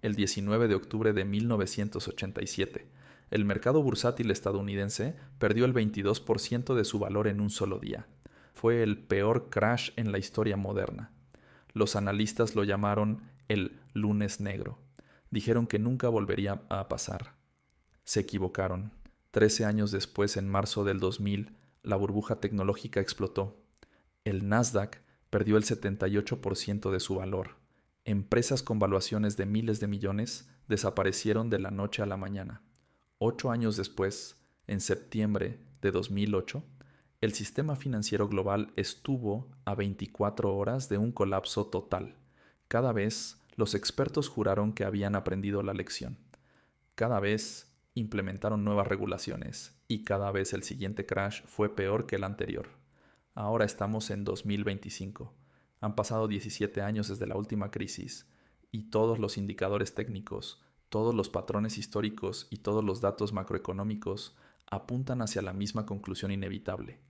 el 19 de octubre de 1987. El mercado bursátil estadounidense perdió el 22% de su valor en un solo día. Fue el peor crash en la historia moderna. Los analistas lo llamaron el lunes negro. Dijeron que nunca volvería a pasar. Se equivocaron. 13 años después, en marzo del 2000, la burbuja tecnológica explotó. El Nasdaq perdió el 78% de su valor. Empresas con valuaciones de miles de millones desaparecieron de la noche a la mañana. 8 años después, en septiembre de 2008, el sistema financiero global estuvo a 24 horas de un colapso total. Cada vez los expertos juraron que habían aprendido la lección. Cada vez implementaron nuevas regulaciones y cada vez el siguiente crash fue peor que el anterior. Ahora estamos en 2025. Han pasado 17 años desde la última crisis y todos los indicadores técnicos, todos los patrones históricos y todos los datos macroeconómicos apuntan hacia la misma conclusión inevitable.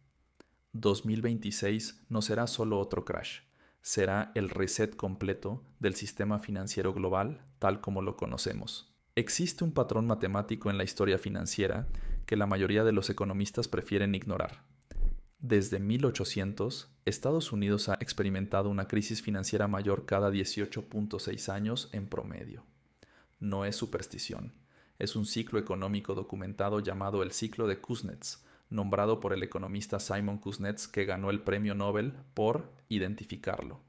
2026 no será solo otro crash, será el reset completo del sistema financiero global tal como lo conocemos. Existe un patrón matemático en la historia financiera que la mayoría de los economistas prefieren ignorar. Desde 1800, Estados Unidos ha experimentado una crisis financiera mayor cada 18.6 años en promedio. No es superstición, es un ciclo económico documentado llamado el ciclo de Kuznets, nombrado por el economista Simon Kuznets, que ganó el premio Nobel por identificarlo.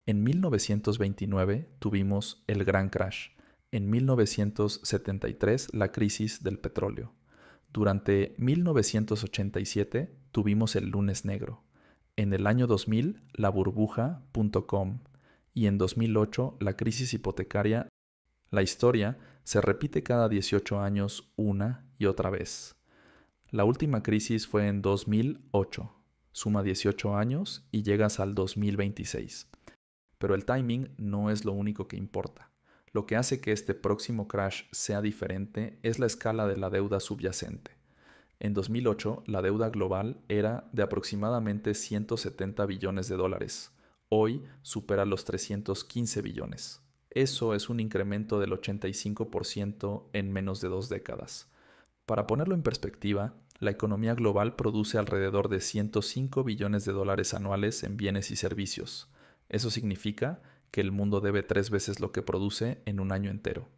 En 1929 tuvimos el gran crash. En 1973 la crisis del petróleo. Durante 1987 tuvimos el lunes negro. En el año 2000 la burbuja.com y en 2008 la crisis hipotecaria. La historia se repite cada 18 años una y otra vez. La última crisis fue en 2008. Suma 18 años y llegas al 2026. Pero el timing no es lo único que importa. Lo que hace que este próximo crash sea diferente es la escala de la deuda subyacente. En 2008, la deuda global era de aproximadamente 170 billones de dólares. Hoy supera los 315 billones. Eso es un incremento del 85% en menos de 2 décadas. Para ponerlo en perspectiva, la economía global produce alrededor de 105 billones de dólares anuales en bienes y servicios. Eso significa que el mundo debe 3 veces lo que produce en un año entero.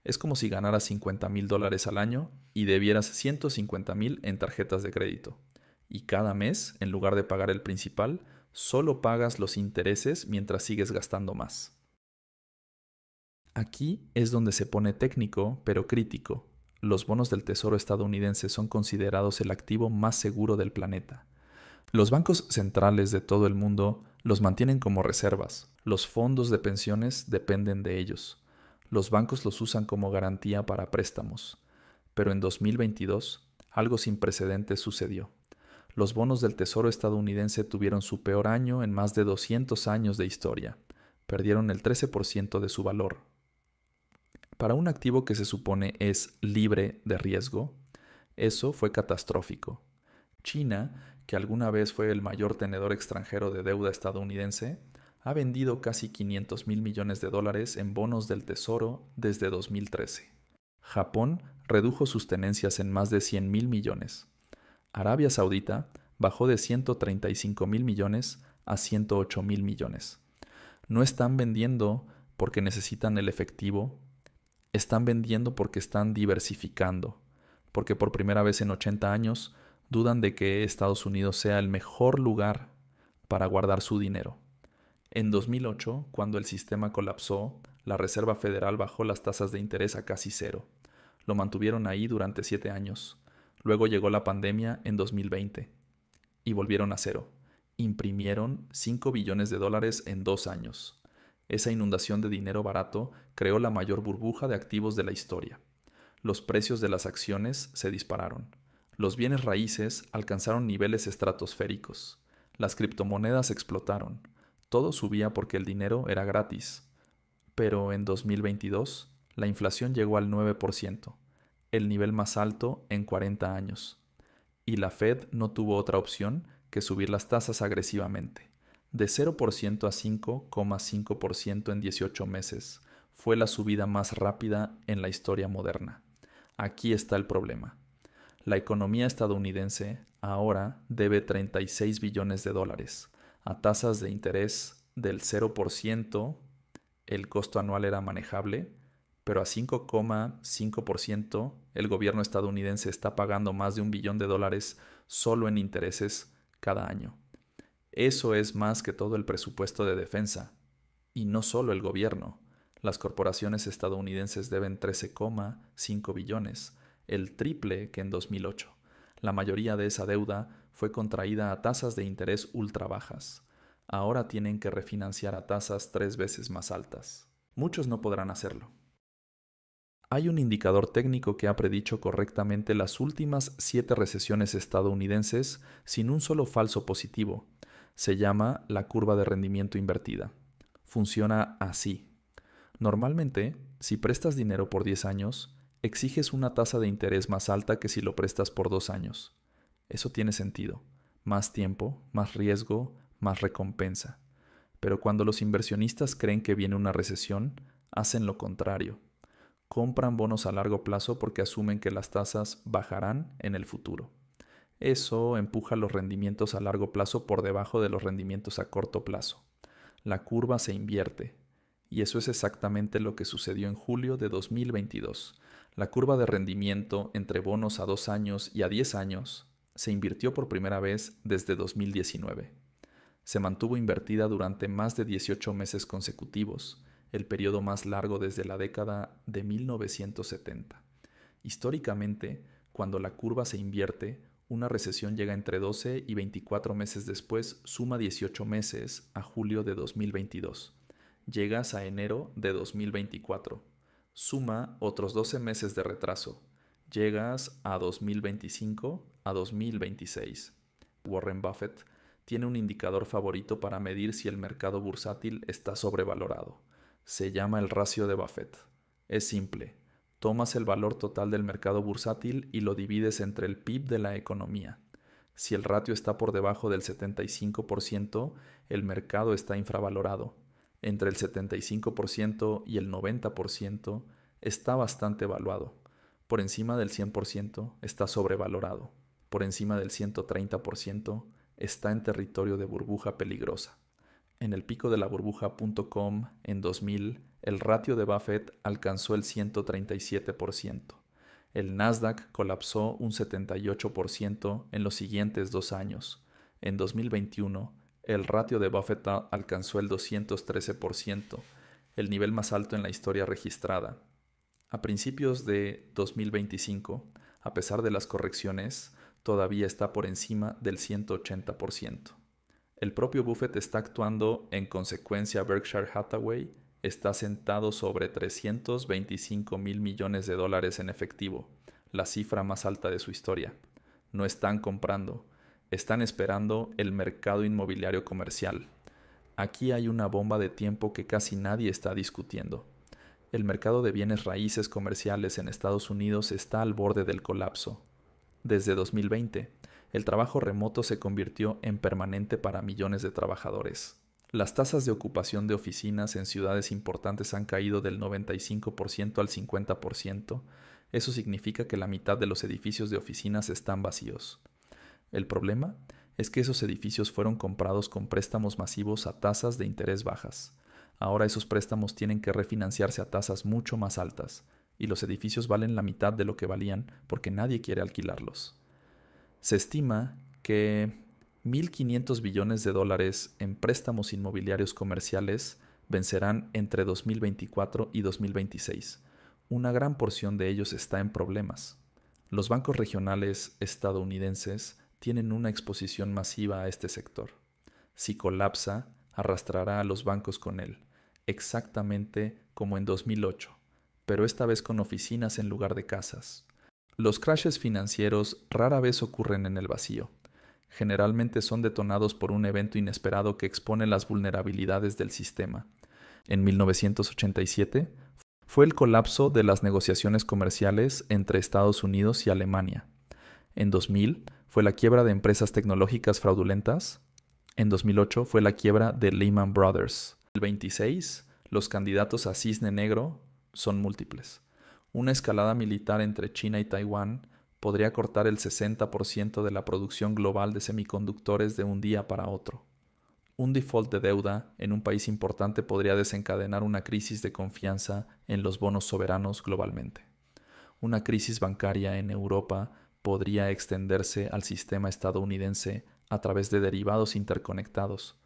Es como si ganaras $50,000 al año y debieras 150,000 en tarjetas de crédito. Y cada mes, en lugar de pagar el principal, solo pagas los intereses mientras sigues gastando más. Aquí es donde se pone técnico, pero crítico. Los bonos del Tesoro estadounidense son considerados el activo más seguro del planeta. Los bancos centrales de todo el mundo los mantienen como reservas. Los fondos de pensiones dependen de ellos. Los bancos los usan como garantía para préstamos. Pero en 2022, algo sin precedentes sucedió. Los bonos del Tesoro estadounidense tuvieron su peor año en más de 200 años de historia. Perdieron el 13% de su valor. Para un activo que se supone es libre de riesgo, eso fue catastrófico. China, que alguna vez fue el mayor tenedor extranjero de deuda estadounidense, ha vendido casi 500,000 millones de dólares en bonos del Tesoro desde 2013. Japón redujo sus tenencias en más de 100,000 millones. Arabia Saudita bajó de 135,000 millones a 108,000 millones. No están vendiendo porque necesitan el efectivo, están vendiendo porque están diversificando, porque por primera vez en 80 años dudan de que Estados Unidos sea el mejor lugar para guardar su dinero. En 2008, cuando el sistema colapsó, la Reserva Federal bajó las tasas de interés a casi cero. Lo mantuvieron ahí durante 7 años. Luego llegó la pandemia en 2020 y volvieron a cero. Imprimieron 5 billones de dólares en 2 años. Esa inundación de dinero barato creó la mayor burbuja de activos de la historia. Los precios de las acciones se dispararon. Los bienes raíces alcanzaron niveles estratosféricos. Las criptomonedas explotaron. Todo subía porque el dinero era gratis. Pero en 2022, la inflación llegó al 9%, el nivel más alto en 40 años. Y la Fed no tuvo otra opción que subir las tasas agresivamente, de 0% a 5,5% en 18 meses. Fue la subida más rápida en la historia moderna. Aquí está el problema. La economía estadounidense ahora debe 36 billones de dólares a tasas de interés del 0%. El costo anual era manejable, pero a 5,5% el gobierno estadounidense está pagando más de $1 billón solo en intereses cada año. Eso es más que todo el presupuesto de defensa. Y no solo el gobierno. Las corporaciones estadounidenses deben 13,5 billones, el triple que en 2008. La mayoría de esa deuda fue contraída a tasas de interés ultra bajas. Ahora tienen que refinanciar a tasas 3 veces más altas. Muchos no podrán hacerlo. Hay un indicador técnico que ha predicho correctamente las últimas 7 recesiones estadounidenses sin un solo falso positivo. Se llama la curva de rendimiento invertida. Funciona así. Normalmente, si prestas dinero por 10 años, exiges una tasa de interés más alta que si lo prestas por 2 años. Eso tiene sentido. Más tiempo, más riesgo, más recompensa. Pero cuando los inversionistas creen que viene una recesión, hacen lo contrario. Compran bonos a largo plazo porque asumen que las tasas bajarán en el futuro. Eso empuja los rendimientos a largo plazo por debajo de los rendimientos a corto plazo. La curva se invierte. Y eso es exactamente lo que sucedió en julio de 2022. La curva de rendimiento entre bonos a 2 años y a 10 años se invirtió por primera vez desde 2019. Se mantuvo invertida durante más de 18 meses consecutivos, el periodo más largo desde la década de 1970. Históricamente, cuando la curva se invierte, una recesión llega entre 12 y 24 meses después, suma 18 meses a julio de 2022. Llegas a enero de 2024. Suma otros 12 meses de retraso. Llegas a 2025 a 2026. Warren Buffett tiene un indicador favorito para medir si el mercado bursátil está sobrevalorado. Se llama el ratio de Buffett. Es simple. Tomas el valor total del mercado bursátil y lo divides entre el PIB de la economía. Si el ratio está por debajo del 75%, el mercado está infravalorado. Entre el 75% y el 90% está bastante evaluado. Por encima del 100% está sobrevalorado. Por encima del 130% está en territorio de burbuja peligrosa. En el pico de la burbuja.com en 2000, el ratio de Buffett alcanzó el 137%. El Nasdaq colapsó un 78% en los siguientes 2 años. En 2021, el ratio de Buffett alcanzó el 213%, el nivel más alto en la historia registrada. A principios de 2025, a pesar de las correcciones, todavía está por encima del 180%. El propio Buffett está actuando en consecuencia. Berkshire Hathaway está sentado sobre $325 mil millones en efectivo, la cifra más alta de su historia. No están comprando. Están esperando el mercado inmobiliario comercial. Aquí hay una bomba de tiempo que casi nadie está discutiendo. El mercado de bienes raíces comerciales en Estados Unidos está al borde del colapso. Desde 2020, el trabajo remoto se convirtió en permanente para millones de trabajadores. Las tasas de ocupación de oficinas en ciudades importantes han caído del 95% al 50%. Eso significa que la mitad de los edificios de oficinas están vacíos. El problema es que esos edificios fueron comprados con préstamos masivos a tasas de interés bajas. Ahora esos préstamos tienen que refinanciarse a tasas mucho más altas, y los edificios valen la mitad de lo que valían porque nadie quiere alquilarlos. Se estima que $1.500 billones en préstamos inmobiliarios comerciales vencerán entre 2024 y 2026. Una gran porción de ellos está en problemas. Los bancos regionales estadounidenses tienen una exposición masiva a este sector. Si colapsa, arrastrará a los bancos con él, exactamente como en 2008, pero esta vez con oficinas en lugar de casas. Los crashes financieros rara vez ocurren en el vacío. Generalmente son detonados por un evento inesperado que expone las vulnerabilidades del sistema. En 1987 fue el colapso de las negociaciones comerciales entre Estados Unidos y Alemania. En 2000 fue la quiebra de empresas tecnológicas fraudulentas. En 2008 fue la quiebra de Lehman Brothers. En 2026 Los candidatos a cisne negro son múltiples. Una escalada militar entre China y Taiwán podría cortar el 60% de la producción global de semiconductores de un día para otro. Un default de deuda en un país importante podría desencadenar una crisis de confianza en los bonos soberanos globalmente. Una crisis bancaria en Europa podría extenderse al sistema estadounidense a través de derivados interconectados,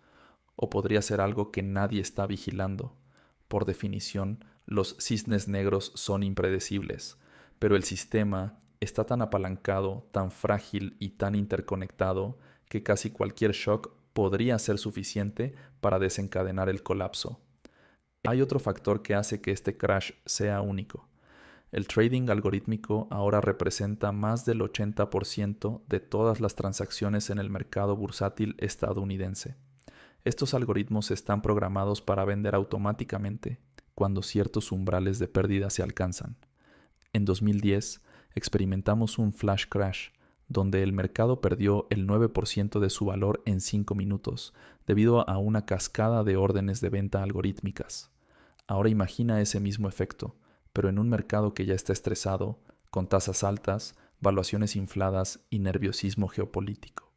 o podría ser algo que nadie está vigilando. Por definición, los cisnes negros son impredecibles, pero el sistema está tan apalancado, tan frágil y tan interconectado que casi cualquier shock podría ser suficiente para desencadenar el colapso. Hay otro factor que hace que este crash sea único. El trading algorítmico ahora representa más del 80% de todas las transacciones en el mercado bursátil estadounidense. Estos algoritmos están programados para vender automáticamente cuando ciertos umbrales de pérdida se alcanzan. En 2010 experimentamos un flash crash donde el mercado perdió el 9% de su valor en 5 minutos debido a una cascada de órdenes de venta algorítmicas. Ahora imagina ese mismo efecto, pero en un mercado que ya está estresado, con tasas altas, valuaciones infladas y nerviosismo geopolítico.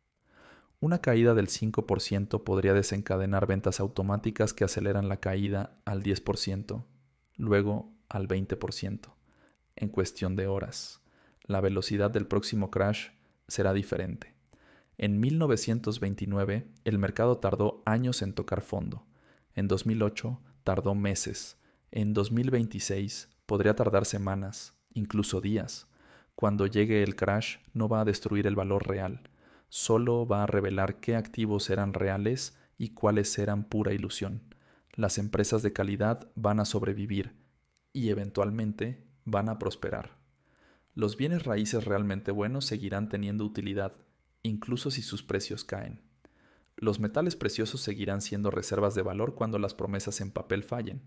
Una caída del 5% podría desencadenar ventas automáticas que aceleran la caída al 10%, luego al 20%, en cuestión de horas. La velocidad del próximo crash será diferente. En 1929, el mercado tardó años en tocar fondo. En 2008, tardó meses. En 2026, podría tardar semanas, incluso días. Cuando llegue el crash, no va a destruir el valor real. Solo va a revelar qué activos eran reales y cuáles eran pura ilusión. Las empresas de calidad van a sobrevivir y eventualmente van a prosperar. Los bienes raíces realmente buenos seguirán teniendo utilidad, incluso si sus precios caen. Los metales preciosos seguirán siendo reservas de valor cuando las promesas en papel fallen.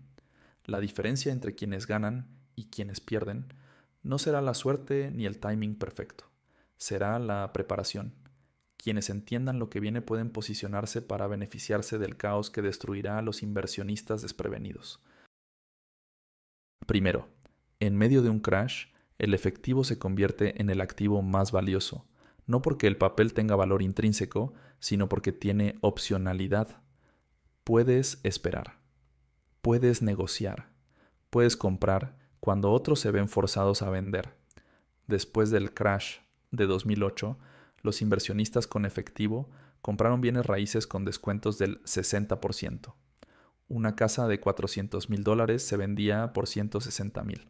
La diferencia entre quienes ganan y quienes pierden no será la suerte ni el timing perfecto, será la preparación. Quienes entiendan lo que viene pueden posicionarse para beneficiarse del caos que destruirá a los inversionistas desprevenidos. Primero, en medio de un crash, el efectivo se convierte en el activo más valioso, no porque el papel tenga valor intrínseco, sino porque tiene opcionalidad. Puedes esperar, puedes negociar, puedes comprar cuando otros se ven forzados a vender. Después del crash de 2008, los inversionistas con efectivo compraron bienes raíces con descuentos del 60%. Una casa de $400,000 se vendía por $160,000.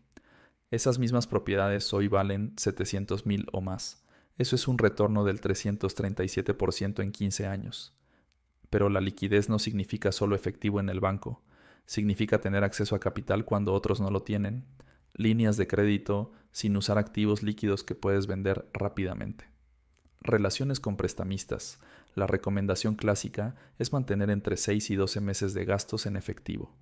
Esas mismas propiedades hoy valen $700,000 o más. Eso es un retorno del 337% en 15 años. Pero la liquidez no significa solo efectivo en el banco. Significa tener acceso a capital cuando otros no lo tienen. Líneas de crédito sin usar activos líquidos que puedes vender rápidamente. Relaciones con prestamistas. La recomendación clásica es mantener entre 6 y 12 meses de gastos en efectivo.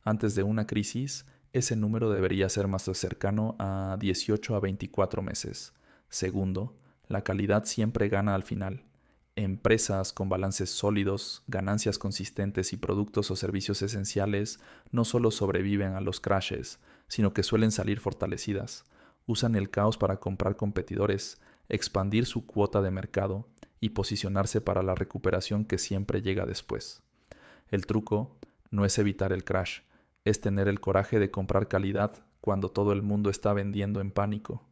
Antes de una crisis, ese número debería ser más cercano a 18 a 24 meses. Segundo, la calidad siempre gana al final. Empresas con balances sólidos, ganancias consistentes y productos o servicios esenciales no solo sobreviven a los crashes, sino que suelen salir fortalecidas. Usan el caos para comprar competidores, expandir su cuota de mercado y posicionarse para la recuperación que siempre llega después. El truco no es evitar el crash, es tener el coraje de comprar calidad cuando todo el mundo está vendiendo en pánico.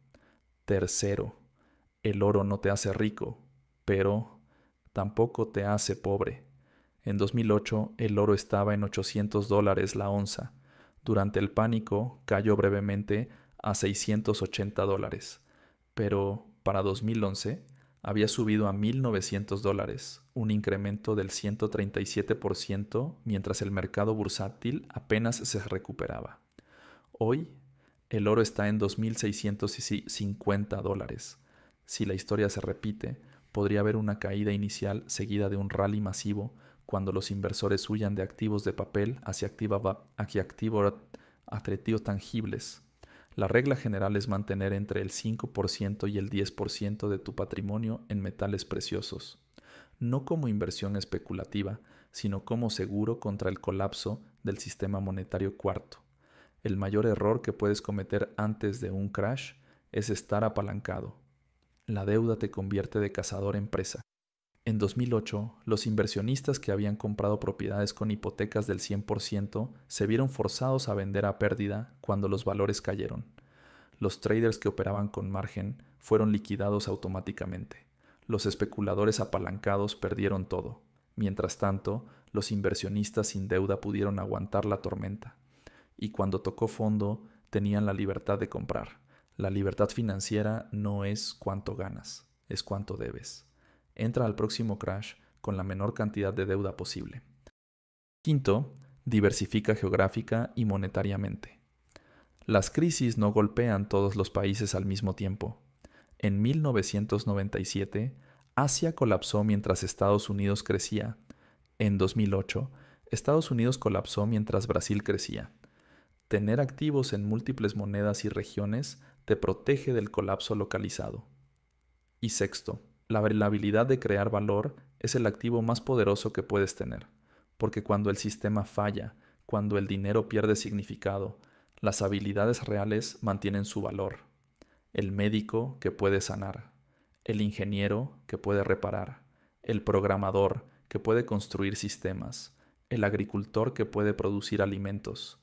Tercero, el oro no te hace rico, pero tampoco te hace pobre. En 2008 el oro estaba en $800 la onza. Durante el pánico cayó brevemente a $680, pero para 2011 había subido a $1,900, un incremento del 137% mientras el mercado bursátil apenas se recuperaba. Hoy, el oro está en $2,650. Si la historia se repite, podría haber una caída inicial seguida de un rally masivo cuando los inversores huyan de activos de papel hacia activos tangibles. La regla general es mantener entre el 5% y el 10% de tu patrimonio en metales preciosos, no como inversión especulativa, sino como seguro contra el colapso del sistema monetario cuarto. El mayor error que puedes cometer antes de un crash es estar apalancado. La deuda te convierte de cazador en presa. En 2008, los inversionistas que habían comprado propiedades con hipotecas del 100% se vieron forzados a vender a pérdida cuando los valores cayeron. Los traders que operaban con margen fueron liquidados automáticamente. Los especuladores apalancados perdieron todo. Mientras tanto, los inversionistas sin deuda pudieron aguantar la tormenta. Y cuando tocó fondo, tenían la libertad de comprar. La libertad financiera no es cuánto ganas, es cuánto debes. Entra al próximo crash con la menor cantidad de deuda posible. Quinto, diversifica geográfica y monetariamente. Las crisis no golpean todos los países al mismo tiempo. En 1997, Asia colapsó mientras Estados Unidos crecía. En 2008, Estados Unidos colapsó mientras Brasil crecía. Tener activos en múltiples monedas y regiones te protege del colapso localizado. Y sexto, la habilidad de crear valor es el activo más poderoso que puedes tener, porque cuando el sistema falla, cuando el dinero pierde significado, las habilidades reales mantienen su valor. El médico que puede sanar, el ingeniero que puede reparar, el programador que puede construir sistemas, el agricultor que puede producir alimentos.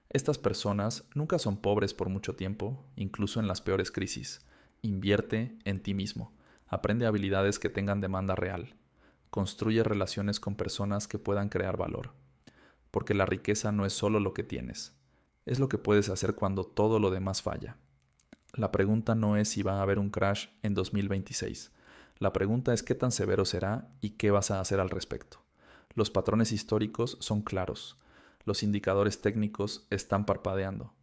Estas personas nunca son pobres por mucho tiempo, incluso en las peores crisis. Invierte en ti mismo. Aprende habilidades que tengan demanda real. Construye relaciones con personas que puedan crear valor. Porque la riqueza no es solo lo que tienes, es lo que puedes hacer cuando todo lo demás falla. La pregunta no es si va a haber un crash en 2026. La pregunta es qué tan severo será y qué vas a hacer al respecto. Los patrones históricos son claros. Los indicadores técnicos están parpadeando.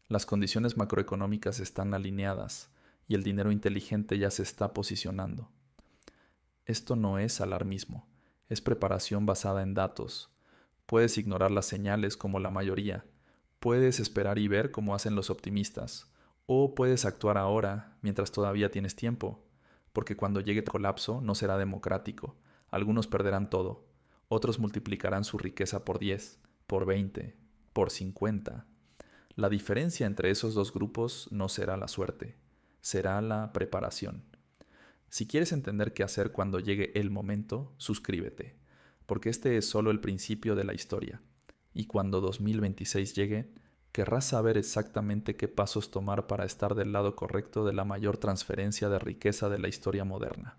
Las condiciones macroeconómicas están alineadas. Y el dinero inteligente ya se está posicionando. Esto no es alarmismo, es preparación basada en datos. Puedes ignorar las señales como la mayoría, puedes esperar y ver como hacen los optimistas, o puedes actuar ahora mientras todavía tienes tiempo, porque cuando llegue el colapso no será democrático. Algunos perderán todo, otros multiplicarán su riqueza por 10, por 20, por 50. La diferencia entre esos dos grupos no será la suerte. Será la preparación. Si quieres entender qué hacer cuando llegue el momento, suscríbete, porque este es solo el principio de la historia. Y cuando 2026 llegue, querrás saber exactamente qué pasos tomar para estar del lado correcto de la mayor transferencia de riqueza de la historia moderna.